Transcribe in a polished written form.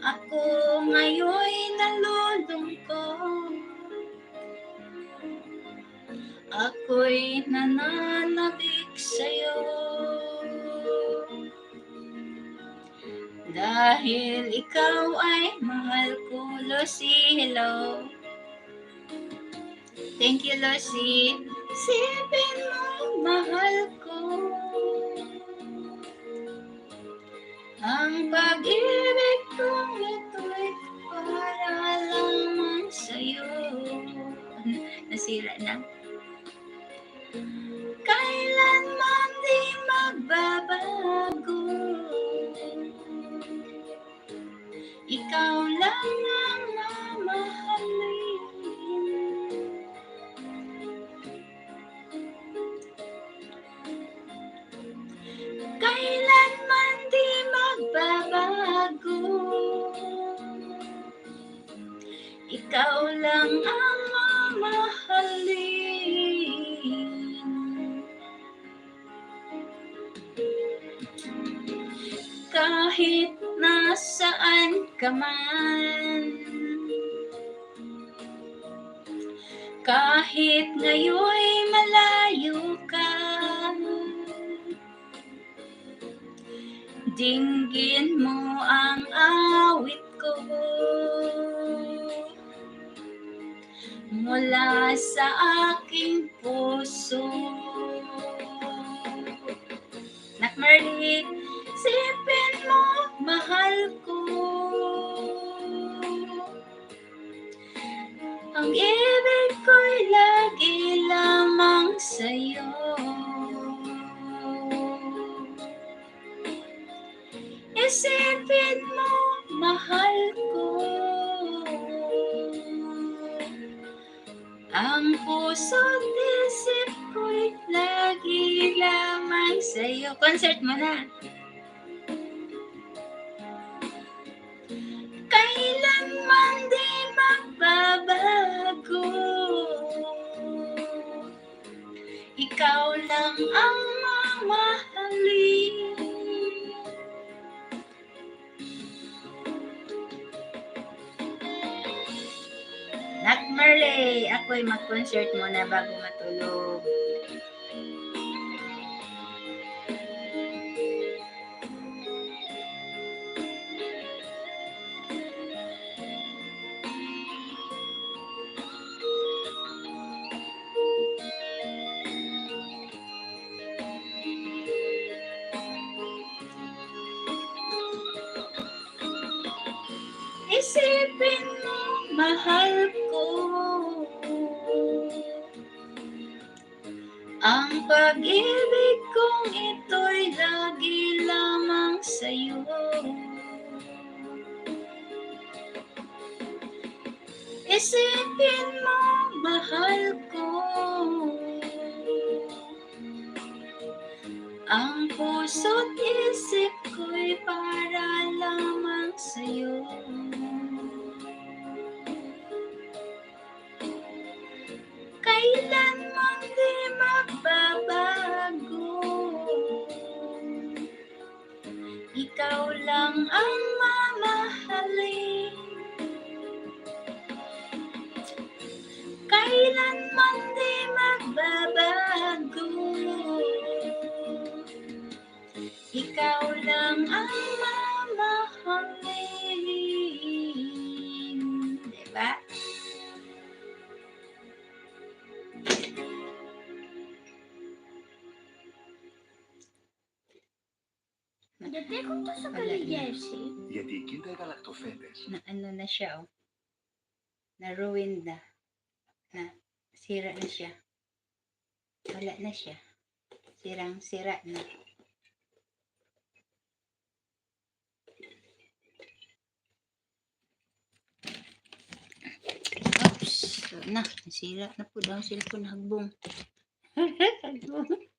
Ako ngayon'y nalulungkot, ako'y nananabik sa'yo. Dahil ikaw ay mahal ko, Lucy. Hello. Thank you, Lucy. Isipin mo, mahal ko, ang pag-ibig kong ito'y para lamang sa'yo. Nasira na. Kailanman di magbabago, ikaw lang ang mamahalin. Kailanman di magbabago, ikaw lang ang mamahalin. Kahit nasaan ka man, kahit ngayon'y malayo ka, dinggin mo ang awit ko mula sa aking puso. Nakmarli, isipin mo, mahal ko, ang ibig ko'y lagi lamang sa'yo. Isipin mo, mahal ko, ang puso't isip ko'y lagi lamang sa'yo. Concert mo na. Kailanman di magbabago, ikaw lang ang mamahalin. Nakmarley, ako'y mag-concert muna bago matulog. Isipin mo, mahal ko, ang pag-ibig kong ito'y lagi lamang sa'yo. Isipin mo, mahal ko, ang puso't isip ko'y para lamang sa'yo. Kailanman di magbabago, ikaw lang ang mamahalin. Kailanman di magbabago, ikaw lang ang mamahalin. Diba? Γιατί έχουν τόσο καλή γεύση? Γιατί εκεί τα γαλακτοφέτες. Na ano na siya, oh. Na-ruined na. Sira na siya. Wala na siya. Sirang-sira na. Oops. So, na. Nasira na po daw sila po nahagbong. Hagbong.